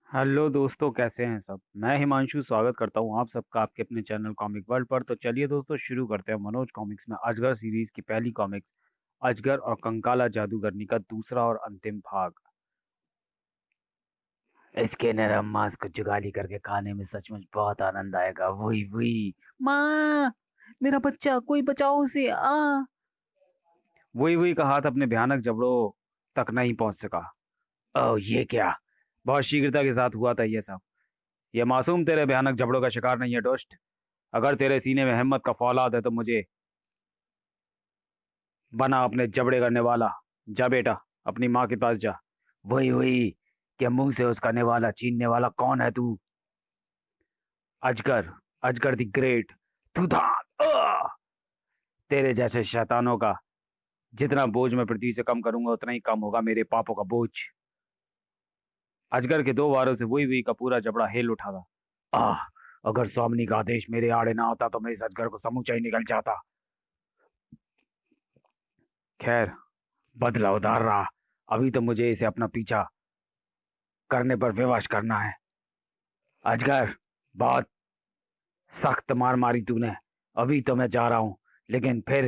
Hello दोस्तों, कैसे हैं सब। मैं हिमांशु स्वागत करता हूं आप सबका आपके अपने चैनल कॉमिक वर्ल्ड पर। तो चलिए दोस्तों, शुरू करते हैं मनोज कॉमिक्स में अजगर सीरीज की पहली कॉमिक्स, अजगर और कंकाला जादूगरनी का दूसरा और अंतिम भाग। इसके नरम मांस को जुगाली करके खाने में सचमुच बहुत आनंद आएगा। वही वही। माँ, मेरा बच्चा, कोई बचाओ उसे। वही वही का हाथ अपने भयानक जबड़ों तक नहीं पहुंच सका। ओह, ये क्या! बहुत शीघ्रता के साथ हुआ था ये सब। ये मासूम तेरे भयानक जबड़ों का शिकार नहीं है दोस्त। अगर तेरे सीने में हिम्मत का फौलाद है तो मुझे बना अपने जबड़े करने वाला। जा बेटा, अपनी माँ के पास जा। वही वही, क्या मुंह से उसका निवाला छीनने वाला कौन है तू? अजगर, अजगर द ग्रेट। तू तेरे जैसे शैतानों का जितना बोझ मैं पृथ्वी से कम करूंगा, उतना ही कम होगा मेरे पापों का बोझ। अजगर के दो वारों से वही वही का पूरा जबड़ा हिल उठा था। आह, अगर स्वामिनी का आदेश मेरे आड़े ना होता तो मैं इस अजगर को समूचा ही निगल जाता। खैर, बदला उधार रहा। अभी तो मुझे इसे अपना पीछा करने पर विवश करना है। अजगर, बहुत सख्त मार मारी तूने। अभी तो मैं जा रहा हूं, लेकिन फिर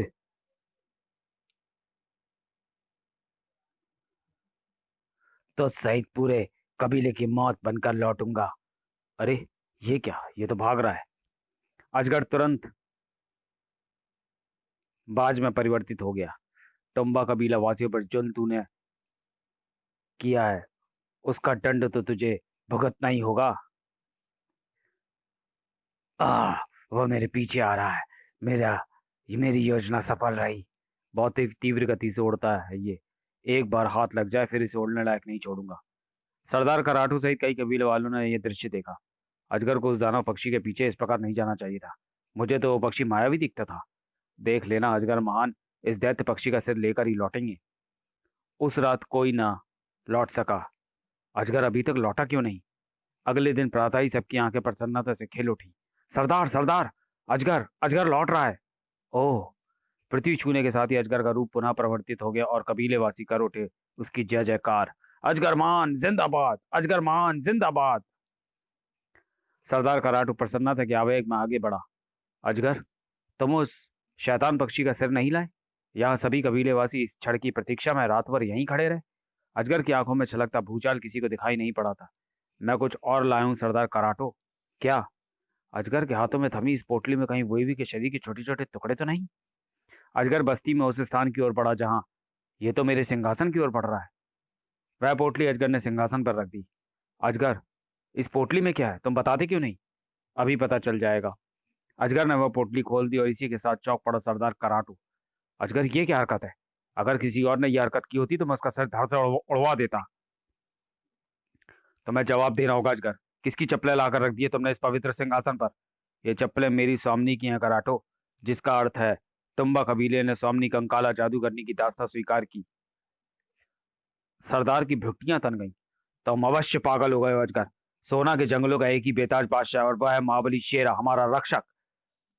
तो सहित पूरे कबीले की मौत बनकर लौटूंगा। अरे, ये क्या! ये तो भाग रहा है। अजगर तुरंत बाज में परिवर्तित हो गया। टुम्बा कबीला वासियों पर जो तूने किया है, उसका दंड तो तुझे भुगतना ही होगा। आ, वह मेरे पीछे आ रहा है। मेरा ये मेरी योजना सफल रही। बहुत ही तीव्र गति से उड़ता है ये। एक बार हाथ लग जाए फिर इसे उड़ने लायक नहीं छोड़ूंगा। सरदार कराठू सहित कई कबीले वालों ने यह दृश्य देखा। अजगर को उस दानव पक्षी के पीछे इस प्रकार नहीं जाना चाहिए था। मुझे तो वो पक्षी मायावी दिखता था। देख लेना, अजगर महान इस दैत्य पक्षी का सिर लेकर ही लौटेंगे। उस रात कोई ना लौट सका। अजगर अभी तक लौटा क्यों नहीं? अगले दिन प्रातः ही सबकी आंखें प्रसन्नता से खिल उठी। सरदार, सरदार, अजगर, अजगर लौट रहा है! ओह! पृथ्वी छूने के साथ ही अजगर का रूप पुनः परिवर्तित हो गया और कबीलेवासी कर उठे उसकी जय जयकार। अजगर मान जिंदाबाद, अजगर मान जिंदाबाद। सरदार कराटू प्रसन्नता था कि आवेग में आगे बढ़ा। अजगर, तुम उस शैतान पक्षी का सिर नहीं लाए? यहाँ सभी कबीलेवासी इस क्षण की प्रतीक्षा में रात भर यहीं खड़े रहे। अजगर की आंखों में छलकता भूचाल किसी को दिखाई नहीं पड़ा था। मैं कुछ और लाया हूं सरदार कराटो। क्या? अजगर के हाथों में थमी इस पोटली में कहीं वोईवी के शरीर के छोटे छोटे टुकड़े तो नहीं? अजगर बस्ती में उस स्थान की ओर बढ़ा जहां ये तो मेरे सिंहासन की ओर बढ़ रहा है। वह पोटली अजगर ने सिंहासन पर रख दी। अजगर, इस पोटली में क्या है, तुम बताते क्यों नहीं? अभी पता चल जाएगा। अजगर ने वह पोटली खोल दी और इसी के साथ चौंक पड़ा सरदार कराटू। अजगर, ये क्या हरकत है? अगर किसी और ने यह हरकत की होती तो मैं उसका सर धड़ से उड़वा देता। तो मैं जवाब दे रहा होगा अजगर। किसकी चप्पलें लाकर रख दी है तुमने इस पवित्र सिंहासन पर? ये चप्पलें मेरी स्वामिनी की हैं कराटो। जिसका अर्थ है टुम्बा कबीले ने स्वामिनी कंकाला जादूगरनी की दास्ता स्वीकार की। सरदार की भुट्टियां तन गईं। तुम अवश्य पागल हो गए हो अजगर। सोना के जंगलों का एक ही बेताज बादशाह और वह है महाबली शेरा, हमारा रक्षक।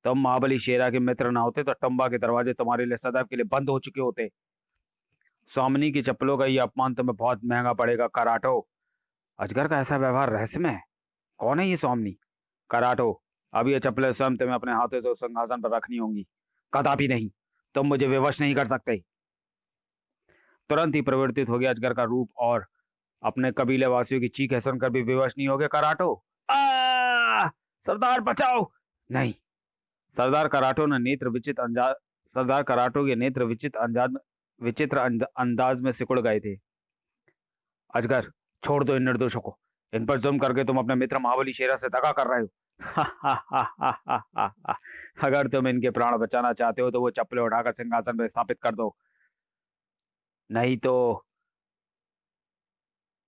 तुम महाबली शेरा के मित्र ना होते तो टुम्बा के दरवाजे तुम्हारे लिए सदैव के लिए बंद हो चुके होते। स्वामिनी की चप्पलों का यह अपमान तुम्हें बहुत महंगा पड़ेगा कराटो। अजगर का ऐसा व्यवहार रहस्यमय है। कौन है ये स्वामिनी? कराटो, अब ये चप्पलें स्वयं तुम्हें अपने हाथों से उस सिंहासन पर रखनी होंगी। कदापि नहीं। तुम मुझे विवश नहीं कर सकते। तुरंत ही परिवर्तित हो गया अजगर का रूप और अपने कबीले वासियों की चीखें सुनकर भी विवश नहीं हो गया कराटो। आ! सरदार बचाओ! नहीं। सरदार कराटो ने नेत्र विचित्र अंदाज सरदार कराटो के नेत्र विचित्र अंदाज में सिकुड़ गए थे। अजगर, छोड़ दो इन निर्दोषों को। इन पर जुल्म करके तुम अपने मित्र महाबली शेरा से दगा कर रहे हो। अगर तुम इनके प्राण बचाना चाहते हो तो वो चप्पलें उठाकर सिंहासन पर स्थापित कर दो। नहीं तो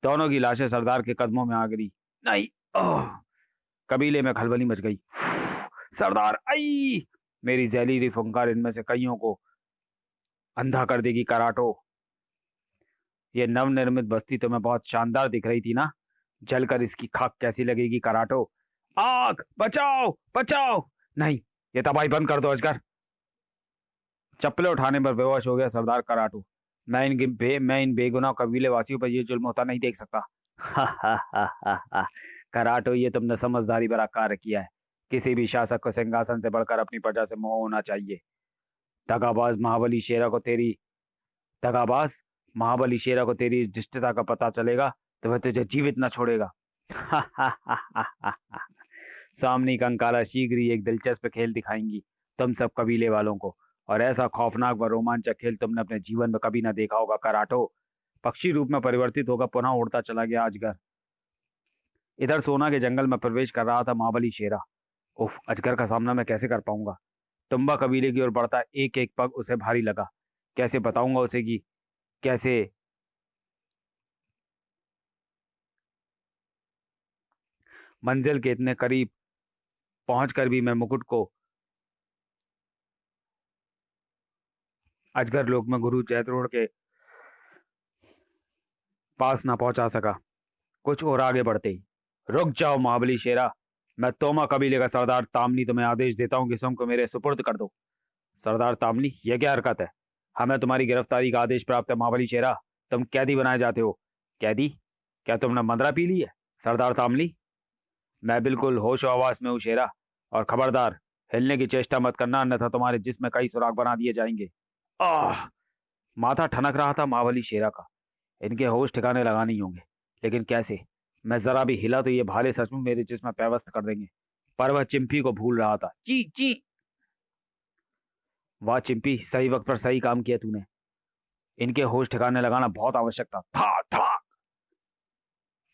दोनों की लाशें सरदार के कदमों में आ गिरी। नहीं। ओह! कबीले में खलबली मच गई। सरदार, आई! मेरी जहरीली फुंकार इनमें से कईयों को अंधा कर देगी कराटो। ये नवनिर्मित बस्ती तुम्हें बहुत शानदार दिख रही थी ना? जलकर इसकी खाक कैसी लगेगी कराटो। आग, बचाओ बचाओ! नहीं, ये तबाही बंद कर दो अजगर। चप्पलें उठाने पर बेहोश हो गया सरदार कराटू। मैं इन बेगुनाह कबीले वासियों पर यह जुल्म होता नहीं देख सकता। कराटो, ये तुमने समझदारी भरा कार्य किया है। किसी भी शासक को सिंहासन से बढ़कर अपनी प्रजा से मोह होना चाहिए। दगाबाज महाबली शेरा को तेरी दगाबाज महाबली शेरा को तेरी इस धृष्टता का पता चलेगा तो वह तुझे जीवित न छोड़ेगा। सामनी कंकाला शीघ्र ही एक दिलचस्प खेल दिखाएंगी तुम सब कबीले वालों को, और ऐसा खौफनाक व रोमांचक खेल तुमने अपने जीवन में कभी ना देखा होगा। कराटो पक्षी रूप में परिवर्तित होकर पुनः उड़ता चला गया अजगर। इधर सोना के जंगल में प्रवेश कर रहा था महाबली शेरा। उफ, अजगर का सामना मैं कैसे कर पाऊंगा। टुम्बा कबीले की ओर बढ़ता एक एक पग उसे भारी लगा। कैसे बताऊंगा उसे कि कैसे मंजिल के इतने करीब पहुंचकर भी मैं मुकुट को अजगर लोक में गुरु जयद्रोण के पास ना पहुंचा सका। कुछ और आगे बढ़ते ही, रुक जाओ महाबली शेरा, मैं तोमा कबीले का सरदार तामनी तुम्हें आदेश देता हूँ कि तुमको मेरे सुपुर्द कर दो। सरदार तामली, यह क्या हरकत है? हमें तुम्हारी गिरफ्तारी का आदेश प्राप्त है महाबली शेरा। तुम कैदी बनाए जाते हो। कैदी? क्या तुमने मदरा पी ली है? सरदार तामली, मैं बिल्कुल होश आवास में हूँ शेरा, और खबरदार हिलने की चेष्टा मत करना, अन्यथा तुम्हारे जिस्म में कई सुराग बना दिए जाएंगे। आह! माथा ठनक रहा था महाबली शेरा का। इनके होश ठिकाने लगाने ही होंगे, लेकिन कैसे? मैं जरा भी हिला तो ये भाले सचमुच मेरे जिस्म में पैवस्त कर देंगे। पर वह चिंपी को भूल रहा था। ची ची! वाह चिंपी, सही वक्त पर सही काम किया तूने। इनके होश ठिकाने लगाना बहुत आवश्यक था। था था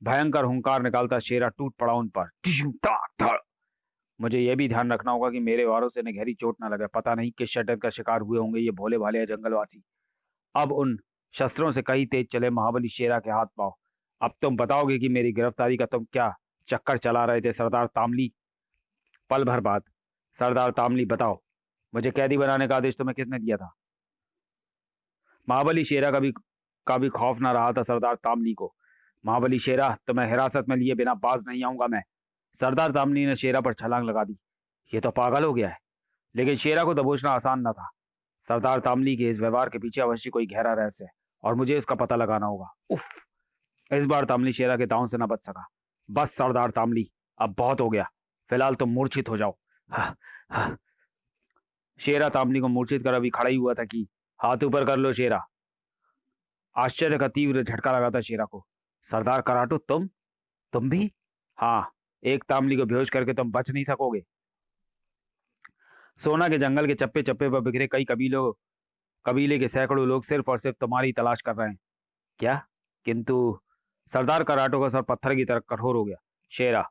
भयंकर हुंकार निकालता शेरा टूट पड़ा उन पर। टिशू, ताक, धड़। मुझे यह भी ध्यान रखना होगा कि मेरे वारों से इन्हें गहरी चोट ना लगे। पता नहीं किस शटर का शिकार हुए होंगे ये भोले भाले जंगलवासी। अब उन शस्त्रों से कहीं तेज चले महाबली शेरा के हाथ पांव। अब तुम बताओगे कि मेरी गिरफ्तारी का तुम क्या चक्कर चला रहे थे सरदार तामली? पल भर बाद, सरदार तामली बताओ, मुझे कैदी बनाने का आदेश तुम्हें किसने दिया था? महाबली शेरा का भी खौफ ना रहा था सरदार तामली को। महाबली शेरा, तुम्हें हिरासत में लिए बिना बाज नहीं आऊंगा मैं। सरदार तामली ने शेरा पर छलांग लगा दी। ये तो पागल हो गया है। लेकिन शेरा को दबोचना आसान न था। सरदार तामली के इस व्यवहार के पीछे अवश्य कोई गहरा रहस्य है, और मुझे इसका पता लगाना होगा। उफ! इस बार तामली शेरा के दांव से न बच सका। बस सरदार तामली, अब बहुत हो गया। फिलहाल तुम मूर्छित हो जाओ। हा, हा। शेरा तामली को मूर्छित कर अभी खड़ा ही हुआ था कि हाथ ऊपर कर लो शेरा। आश्चर्य का तीव्र झटका लगा था शेरा को। सरदार कराटो, तुम भी? हाँ, एक तामली को बेहोश करके तुम बच नहीं सकोगे। सोना के जंगल के चप्पे चप्पे पर बिखरे कई कबीले के सैकड़ों लोग सिर्फ और सिर्फ तुम्हारी तलाश कर रहे हैं। क्या? किंतु सरदार कराटो का सर पत्थर की तरह कठोर हो गया। शेरा,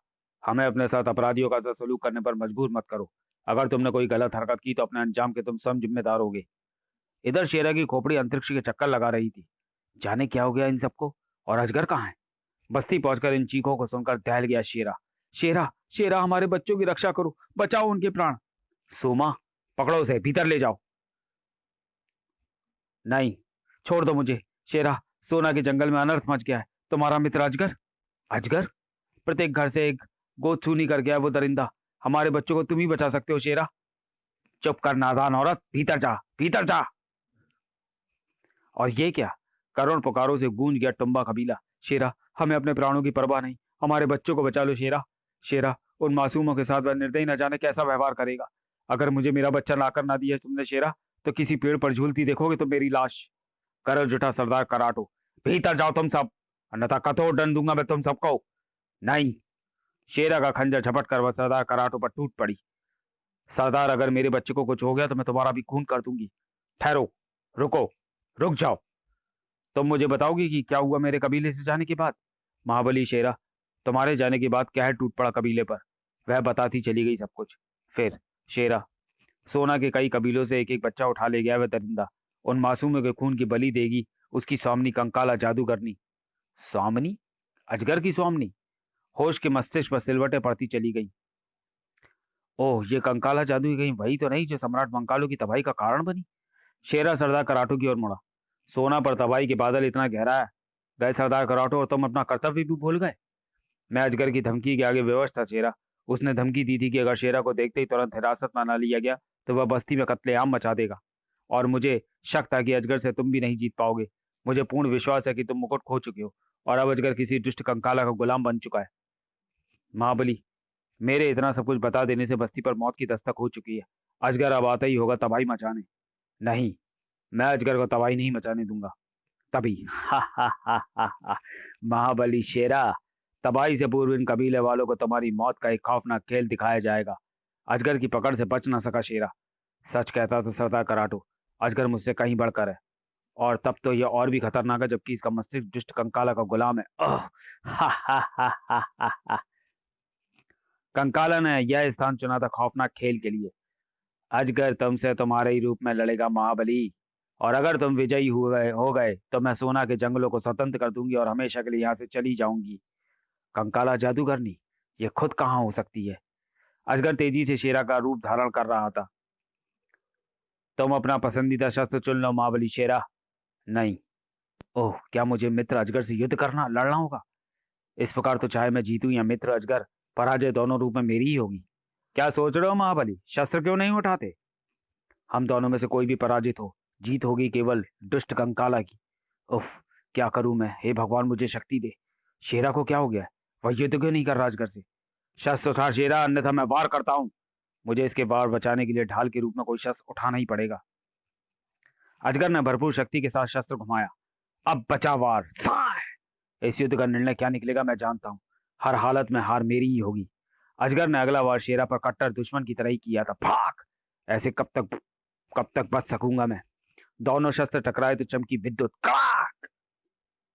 हमें अपने साथ अपराधियों का साथ सलूक करने पर मजबूर मत करो। अगर तुमने कोई गलत हरकत की तो अपने अंजाम के तुम स्वयं जिम्मेदार होगे। इधर शेरा की खोपड़ी अंतरिक्ष के चक्कर लगा रही थी। जाने क्या हो गया इन सबको, और अजगर कहाँ है? बस्ती पहुंचकर इन चीखों को सुनकर दहल गया शेरा। शेरा, शेरा, हमारे बच्चों की रक्षा करो, बचाओ उनके प्राण। सोमा, पकड़ो उसे, भीतर ले जाओ। नहीं, छोड़ दो मुझे। शेरा, सोना के जंगल में अनर्थ मच गया है। तुम्हारा मित्र अजगर। अजगर? प्रत्येक घर से एक गोद छूनी कर गया वो दरिंदा। हमारे बच्चों को तुम ही बचा सकते हो शेरा। चुप कर नादान औरत, भीतर जा, भीतर जा। और ये क्या? करुण पुकारों से गूंज गया टुम्बा कबीला। शेरा, हमें अपने प्राणों की परवाह नहीं, हमारे बच्चों को बचा लो शेरा। शेरा, उन मासूमों के साथ वह निर्दयी न जाने कैसा व्यवहार करेगा। अगर मुझे मेरा बच्चा लाकर ना दिया तुमने शेरा, तो किसी पेड़ पर झूलती देखोगे तो मेरी लाश। करल जुटा सरदार कराटो, भीतर जाओ तुम सब, अन्यथा कठोर दंड दूंगा मैं तुम सबको। नहीं। शेरा का खंजर झपट कर वह सरदार कराटो पर टूट पड़ी। सरदार, अगर मेरे बच्चे को कुछ हो गया तो मैं तुम्हारा भी खून कर दूंगी। ठहरो, रुको, रुक जाओ। तुम मुझे बताओगी कि क्या हुआ मेरे कबीले से जाने के बाद? महाबली शेरा, तुम्हारे जाने के बाद कहर टूट पड़ा कबीले पर। वह बताती चली गई सब कुछ। फिर शेरा, सोना के कई कबीलों से एक एक बच्चा उठा ले गया वह दरिंदा। उन मासूमों के खून की बलि देगी उसकी स्वामिनी कंकाला जादूगरनी। स्वामिनी? अजगर की स्वामिनी? होश के मस्तिष्क पर सिलवटें पड़ती चली गई। ओह, ये कंकाला जादू कहीं वही तो नहीं जो सम्राट मंकालो की तबाही का कारण बनी? शेरा सरदार कराटो की ओर मुड़ा। सोना पर तबाही के बादल इतना गहरा है गए सरदार कराटो, और तुम अपना कर्तव्य भी भूल गए। मैं अजगर की धमकी के आगे विवश था शेरा। उसने धमकी दी थी कि अगर शेरा को देखते ही तुरंत हिरासत में ना लिया गया तो वह बस्ती में कत्लेआम मचा देगा। और मुझे शक था कि अजगर से तुम भी नहीं जीत पाओगे। मुझे पूर्ण विश्वास है कि तुम मुकुट खो चुके हो, और अब अजगर किसी दुष्ट कंकाला का गुलाम बन चुका है। महाबली, मेरे इतना सब कुछ बता देने से बस्ती पर मौत की दस्तक हो चुकी है। अजगर अब आता ही होगा तबाही मचाने। नहीं, मैं अजगर को तबाही नहीं मचाने दूंगा। तभी हा हा हा हा हा। महाबली शेरा, तबाही से पूर्व इन कबीले वालों को तुम्हारी मौत का एक खौफनाक खेल दिखाया जाएगा। अजगर की पकड़ से बच ना सका शेरा। सच कहता तो सरदार कराटू, अजगर मुझसे कहीं बढ़कर है। और तब तो यह और भी खतरनाक है जबकि इसका मस्तिष्क दुष्ट कंकाला का गुलाम है। ओह! हा हा हा हा हा हा। कंकाला ने यह स्थान चुना था खौफनाक खेल के लिए। अजगर तुमसे तुम्हारे ही रूप में लड़ेगा महाबली। और अगर तुम विजयी हो गए तो मैं सोना के जंगलों को स्वतंत्र कर दूंगी और हमेशा के लिए यहाँ से चली जाऊंगी। कंकाला जादूगरनी, ये खुद कहाँ हो सकती है? अजगर तेजी से शेरा का रूप धारण कर रहा था। तुम अपना पसंदीदा शस्त्र चुन लो महाबली शेरा। नहीं। ओह, क्या मुझे मित्र अजगर से युद्ध करना लड़ना होगा? इस प्रकार तो चाहे मैं जीतूं या मित्र अजगर, पराजय दोनों रूप में मेरी ही होगी। क्या सोच रहे हो महाबली, शस्त्र क्यों नहीं उठाते? हम दोनों में से कोई भी पराजित हो, जीत होगी केवल दुष्ट कंकाला की। उफ, क्या करूं मैं? हे भगवान, मुझे शक्ति दे। शेरा को क्या हो गया है? वह युद्ध क्यों नहीं कर रहा अजगर से? शस्त्र उठा शेरा, अन्यथा मैं वार करता हूँ। मुझे इसके वार बचाने के लिए ढाल के रूप में कोई शस्त्र उठाना ही पड़ेगा। अजगर ने भरपूर शक्ति के साथ शस्त्र घुमाया। अब बचा वार। इस युद्ध का निर्णय क्या निकलेगा मैं जानता हूँ। हर हालत में हार मेरी ही होगी। अजगर ने अगला वार शेरा पर कट्टर दुश्मन की तरह ही किया था। भाग! ऐसे कब तक बच सकूंगा मैं? दोनों शस्त्र टकराए तो चमकी विद्युत कड़ाक।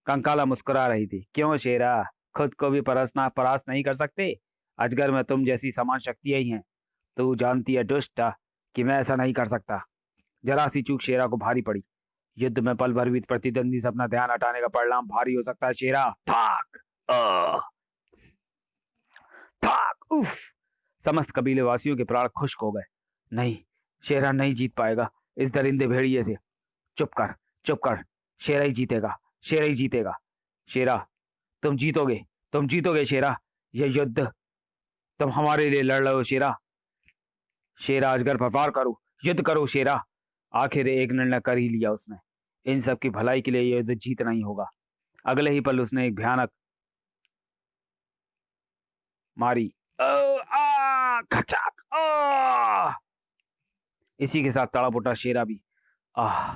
कंकाला मुस्कुरा रही थी। क्यों शेरा, खुद को भी परास्त नहीं कर सकते? अजगर में तुम जैसी समान शक्तियां ही हैं। तू जानती है दुष्टा कि मैं ऐसा नहीं कर सकता। जरा सी चूक शेरा को भारी पड़ी। युद्ध में पल भर भी प्रतिद्वंदी से अपना ध्यान हटाने का परिणाम भारी हो सकता है शेरा। थाक! आह! थाक! उफ! समस्त कबीले वासियों के प्राण खुश्क हो गए। नहीं, शेरा नहीं जीत पाएगा इस दरिंदे भेड़िए से। चुप कर, चुप कर। शेरा ही जीतेगा, शेरा ही जीतेगा। शेरा, तुम जीतोगे, तुम जीतोगे शेरा। यह युद्ध तुम हमारे लिए लड़ रहे हो शेरा। शेरा, अजगर पर वार करो, युद्ध करो शेरा। आखिर एक निर्णय कर ही लिया उसने। इन सब की भलाई के लिए यह युद्ध जीतना ही होगा। अगले ही पल उसने एक भयानक मारी। ओ, खचाक! इसी के साथ तड़प उठा शेरा भी। आह!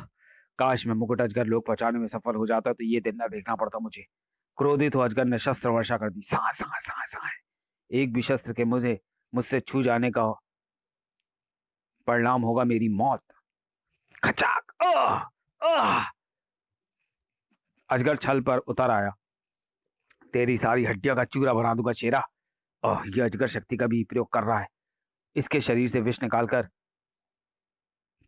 काश मैं मुकुट अजगर लोग पहुंचाने में सफल हो जाता तो ये दिन न देखना पड़ता मुझे। क्रोधित हो अजगर ने शस्त्र वर्षा कर दी। सा सा सा सा। एक भी शस्त्र के मुझसे छू जाने का परिणाम होगा मेरी मौत। खचाक! अजगर छल पर उतर आया। तेरी सारी हड्डियों का चूरा बना दूंगा शेरा। ओह, यह अजगर शक्ति का भी प्रयोग कर रहा है। इसके शरीर से विष निकालकर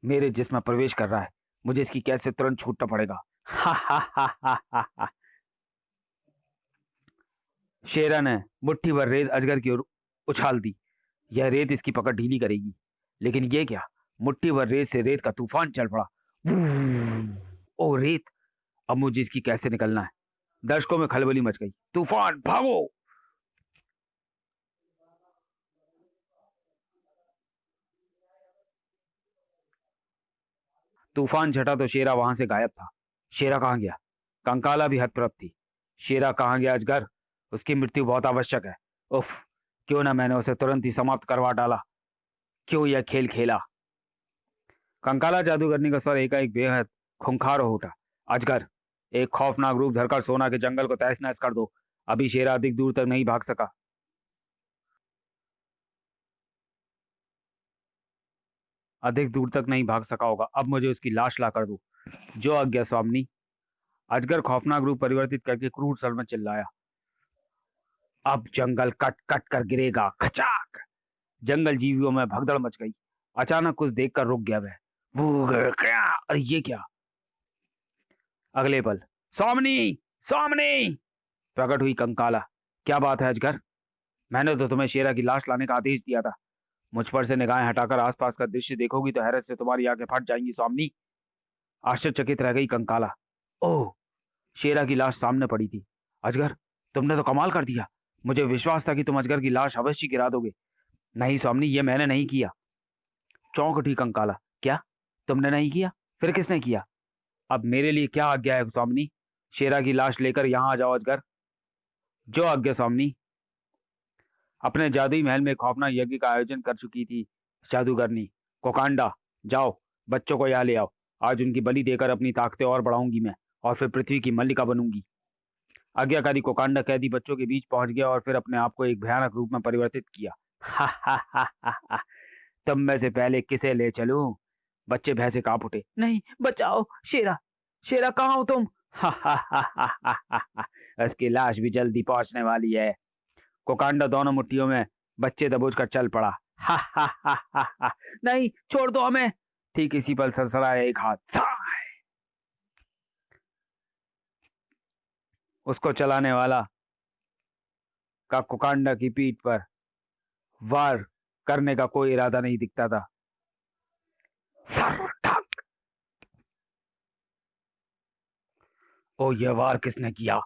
मेरे जिस्म में प्रवेश कर रहा है। मुझे इसकी कैद से तुरंत छूटना पड़ेगा। हा हा हा हा हा हा। शेरा ने मुट्ठी भर रेत अजगर की ओर उछाल दी। यह रेत इसकी पकड़ ढीली करेगी। लेकिन ये क्या? मुट्ठी भर रेत से रेत का तूफान चल पड़ा। ओ रेत! अब मुझे इसकी कैसे निकलना है? दर्शकों में खलबली मच गई। तूफान, भागो! तूफान छटा तो शेरा वहां से गायब था। शेरा कहाँ गया? कंकाला भी हतप्रभ थी। शेरा कहाँ गया अजगर? उसकी मृत्यु बहुत आवश्यक है। उफ! क्यों ना मैंने उसे तुरंत ही समाप्त करवा डाला। क्यों यह खेल खेला? कंकाला जादूगरनी का स्वर एकाएक बेहद खूंखार हो उठा। अजगर, एक खौफनाक रूप धरकर सोना के जंगल को तहस नहस कर दो। अभी शेरा अधिक दूर तक नहीं भाग सका। अधिक दूर तक नहीं भाग सका होगा। अब मुझे उसकी लाश ला कर दो। जो आज्ञा स्वामिनी। अजगर खौफनाक रूप परिवर्तित करके क्रूर स्वर में चिल्लाया। अब जंगल कट कट कर गिरेगा। खचाक! जंगल जीवियों में भगदड़ मच गई। अचानक कुछ देखकर रुक गया वह। क्या? अरे ये क्या? अगले पल, स्वामिनी! स्वामिनी! प्रकट हुई कंकाला। क्या बात है अजगर? मैंने तो तुम्हें शेरा की लाश लाने का आदेश दिया था। मुझ पर से निगाहें हटाकर आसपास का दृश्य देखोगी तो हैरत से तुम्हारी आंखें फट जाएंगी स्वामिनी। आश्चर्यचकित रह गई कंकाला। ओह! शेरा की लाश सामने पड़ी थी। अजगर, तुमने तो कमाल कर दिया। मुझे विश्वास था कि तुम अजगर की लाश अवश्य गिरा दोगे। नहीं स्वामिनी, ये मैंने नहीं किया। चौंक उठी कंकाला। क्या? तुमने नहीं किया? फिर किसने किया? अब मेरे लिए क्या आज्ञा है स्वामिनी? शेरा की लाश लेकर यहाँ आ जाओ अजगर। जो आज्ञा स्वामी। अपने जादुई महल में खौफनाक यज्ञ का आयोजन कर चुकी थी जादूगरनी। कोकांडा, जाओ बच्चों को यहाँ ले आओ। आज उनकी बलि देकर अपनी ताकतें और बढ़ाऊंगी मैं, और फिर पृथ्वी की मल्लिका बनूंगी। आज्ञाकारी कोकांडा कैदी बच्चों के बीच पहुंच गया और फिर अपने आप को एक भयानक रूप में परिवर्तित किया। हा हा हा हा हा। तुम में से पहले किसे ले चलूं? बच्चे भय से कांप उठे। नहीं, बचाओ शेरा, शेरा कहाँ हो तुम? हा हा हा हा हा हा हा। उसकी लाश भी जल्दी पहुंचने वाली है। कोकांडा दोनों मुट्ठियों में बच्चे दबोच कर चल पड़ा। हा हा हा हा हा। नहीं, छोड़ दो हमें। ठीक इसी पल सरसराया एक हाथ, उसको चलाने वाला का कोकांडा की पीठ पर वार करने का कोई इरादा नहीं दिखता था। सर ठक। ओ, यह वार किसने किया?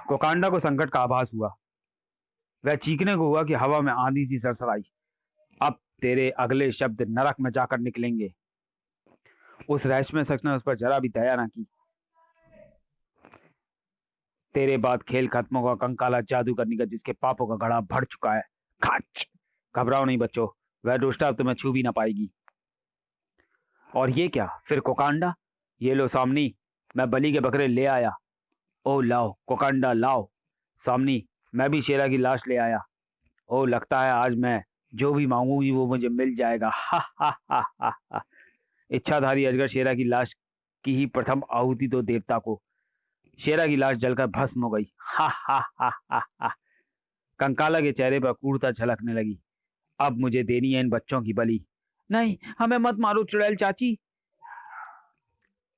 कोकांडा को संकट का आभास हुआ। वह चीखने को हुआ कि हवा में आंधी सी सरसराई। अब तेरे अगले शब्द नरक में जाकर निकलेंगे। उस रहस्यमय शख्स ने उस पर जरा भी दया ना की। तेरे बाद खेल खत्म होगा कंकाला जादूगरनी का, जिसके पापों का घड़ा भर चुका है। खच। घबराओ नहीं बच्चों, वह दुष्टा अब तुम्हें छू भी ना पाएगी। और ये क्या? फिर कोकांडा, ये लो सामनी, मैं बलि के बकरे ले आया। ओ लाओ कोकांडा, लाओ सामनी, मैं भी शेरा की लाश ले आया। ओ, लगता है आज मैं जो भी मांगूंगी वो मुझे मिल जाएगा। हा हा हा हा हा। इच्छाधारी अजगर शेरा की लाश की ही प्रथम आहुति दो देवता को। शेरा की लाश जलकर भस्म हो गई। हा हा हा हा हा। कंकाला के चेहरे पर क्रूरता झलकने लगी। अब मुझे देनी है इन बच्चों की बलि। नहीं, हमें मत मारो चुड़ैल चाची।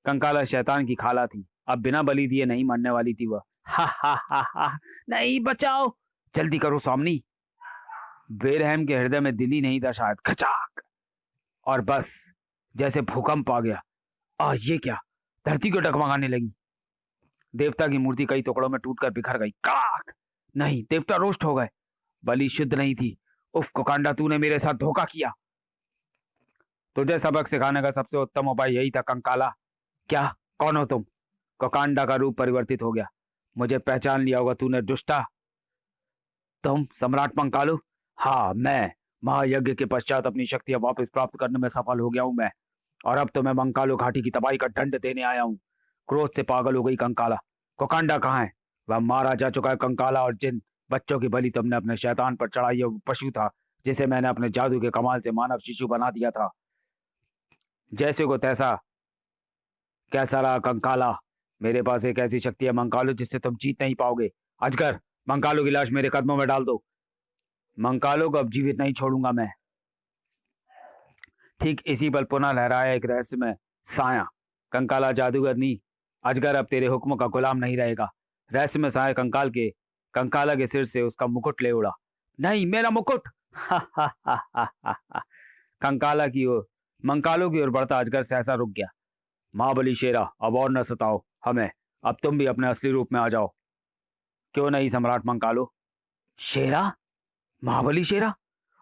कंकाला शैतान की खाला थी, अब बिना बलि दिए नहीं मरने वाली थी वह। हा हा हा हा। नहीं, बचाओ, जल्दी करो सामनी। बेरहम के हृदय में दिल ही नहीं था शायद। खचाक। और बस जैसे भूकंप आ गया। ये क्या? धरती को डगमगाने लगी। देवता की मूर्ति कई टुकड़ों में टूटकर बिखर गई। काक। नहीं, देवता रोष्ट हो गए। बलि शुद्ध नहीं थी। उफ कोकांडा, तूने मेरे साथ धोखा किया। तुझे सबक सिखाने का सबसे उत्तम उपाय यही था कंकाला। क्या? कौन हो तुम? कोकांडा का रूप परिवर्तित हो गया। मुझे पहचान लिया होगा तूने दुष्टा। तुम सम्राट मंकालू? हाँ, मैं महायज्ञ के पश्चात अपनी शक्तियां वापस प्राप्त करने में सफल हो गया हूं मैं। और अब तो मैं मंकालो घाटी की तबाही का दंड देने आया हूँ। क्रोध से पागल हो गई कंकाला। कोकांडा कहाँ है? वह मारा जा चुका है कंकाला, और जिन बच्चों की बलि तुमने अपने शैतान पर चढ़ाई है वो पशु था, जिसे मैंने अपने जादू के कमाल से मानव शिशु बना दिया था। जैसे को तैसा कैसा रहा कंकाला? मेरे पास एक ऐसी शक्ति है मंकालो जिससे तुम जीत नहीं पाओगे। अजगर, मंकालो की लाश मेरे कदमों में डाल दो। मंकालो को अब जीवित नहीं छोड़ूंगा मैं। ठीक इसी पल पुनः लहराया एक रहस्यमय साया। कंकाला जादूगरनी, अजगर अब तेरे हुक्म का गुलाम नहीं रहेगा। रहस्यमय साया कंकाला के सिर से उसका मुकुट ले उड़ा। नहीं, मेरा मुकुट। हा हा हा हा हा हा। कंकाला की ओर मंकालो की ओर बढ़ता अजगर सहसा रुक गया। महाबली शेरा, अब और न सताओ हमें। अब तुम भी अपने असली रूप में आ जाओ। क्यों नहीं सम्राट मंकालो? शेरा? महाबली शेरा?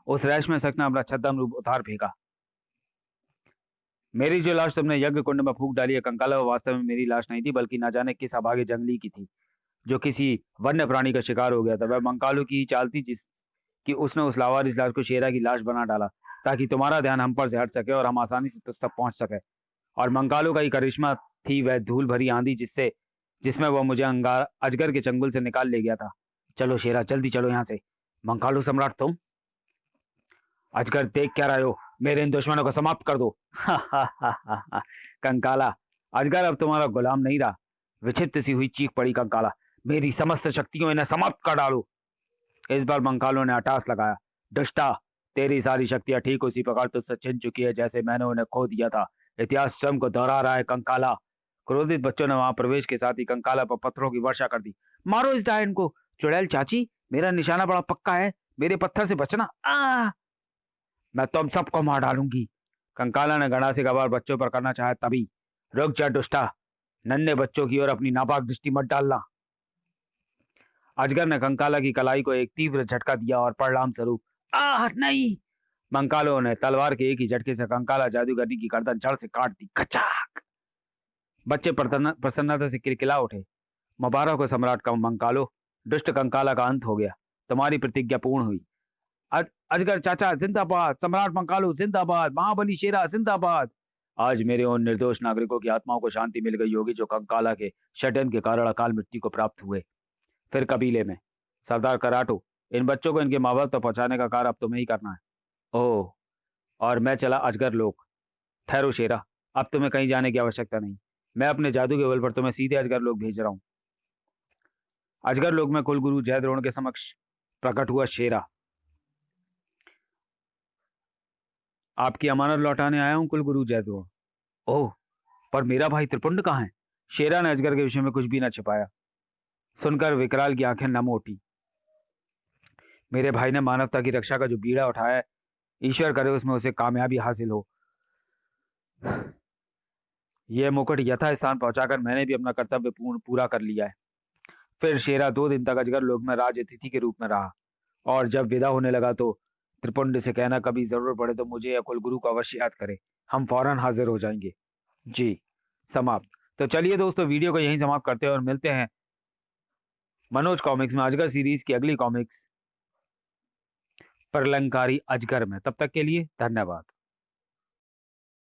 उस रहस्यमय शख्स ने अपना छद्म रूप उतार फेंका। मेरी जो लाश तुमने यज्ञ कुंड में फूंक डाली है कंकाला, वो वास्तव में मेरी लाश नहीं थी, बल्कि ना जाने किस अभागे जंगली की थी, जो किसी वन्य प्राणी का शिकार हो गया था। वह मंकालू की ही चाल थी जिस कि उसने उस लावारिस लाश को शेरा की लाश बना डाला, ताकि तुम्हारा ध्यान हम पर से हट सके और हम आसानी से तुझ तक पहुंच सके। और मंकालू का ही करिश्मा थी वह धूल भरी आंधी जिसमें वह मुझे अंगार अजगर के चंगुल से निकाल ले गया था। चलो शेरा, जल्दी चलो यहाँ से। मंकालू सम्राट तुम? अजगर, देख क्या रहे हो? मेरे इन दुश्मनों को समाप्त कर दो। हा हा हा हा हा। कंकाला, अजगर अब तुम्हारा गुलाम नहीं रहा। विक्षिप्त सी हुई चीख पड़ी कंकाला। मेरी समस्त शक्तियों इन्हें समाप्त कर डालो। इस बार मंकालो ने अटास लगाया। दुष्टा, तेरी सारी शक्तियां ठीक उसी प्रकार तुझसे छिन चुकी है जैसे मैंने उन्हें खो दिया था। इतिहास स्वयं को दोहरा रहा है कंकाला। क्रोधित बच्चों ने वहां प्रवेश के साथ ही कंकाला पर पत्थरों की वर्षा कर दी। मारो इस डायन को। चुड़ैल चाची, मेरा निशाना बड़ा पक्का है, मेरे पत्थर से बचना। मैं तुम सबको मार डालूंगी। कंकाला ने गणासी का वार बच्चों पर करना चाहा, तभी रुक जा दुष्टा, नन्हे बच्चों की ओर अपनी नापाक दृष्टि मत डालना। अजगर ने कंकाला की कलाई को एक तीव्र झटका दिया और परिणाम स्वरूप नहीं। मंकालो ने तलवार के एक ही झटके से कंकाला जादूगरनी की गर्दन जड़ से काट दी। खचाक। बच्चे प्रसन्नता से किलकिला उठे। मुबारक हो सम्राट का मंकालो, दुष्ट कंकाला का अंत हो गया, तुम्हारी प्रतिज्ञा पूर्ण हुई। अजगर चाचा जिंदाबाद, सम्राट मंकालो जिंदाबाद, महाबली शेरा जिंदाबाद। आज मेरे उन निर्दोष नागरिकों की आत्माओं को शांति मिल गई होगी जो कंकाला के षड्यंत्र के कारण अकाल मृत्यु को प्राप्त हुए। फिर कबीले में, सरदार कराटो, इन बच्चों को इनके माँ बाप तक पहुंचाने का कार्य अब तुम्हें ही करना है। ओह, और मैं चला अजगर लोक। ठहरो शेरा, अब तुम्हें कहीं जाने की आवश्यकता नहीं। मैं अपने जादू के बल पर तुम्हें सीधे अजगर लोक भेज रहा हूँ। अजगर लोक में कुलगुरु जयद्रोण के समक्ष प्रकट हुआ शेरा। आपकी अमानत लौटाने आया हूँ कुलगुरु जयद्रोण। ओह, पर मेरा भाई त्रिपुंड कहाँ है? शेरा ने अजगर के विषय में कुछ भी न छिपाया। सुनकर विकराल की आंखें नम उठी। मेरे भाई ने मानवता की रक्षा का जो बीड़ा उठाया है, ईश्वर करे उसमें उसे कामयाबी हासिल हो। यह मुकुट यथा स्थान पहुंचाकर मैंने भी अपना कर्तव्य पूरा कर लिया है। फिर शेरा 2 दिन तक अजगर लोक में राज अतिथि के रूप में रहा, और जब विदा होने लगा तो त्रिपुंड से कहना, कभी जरूरत पड़े तो मुझे या कुलगुरु को अवश्य याद करे, हम फौरन हाजिर हो जाएंगे। जी, समाप्त। तो चलिए दोस्तों, वीडियो को यहीं समाप्त करते हैं और मिलते हैं मनोज कॉमिक्स में अजगर सीरीज की अगली कॉमिक्स प्रलंकारी अजगर में। तब तक के लिए धन्यवाद।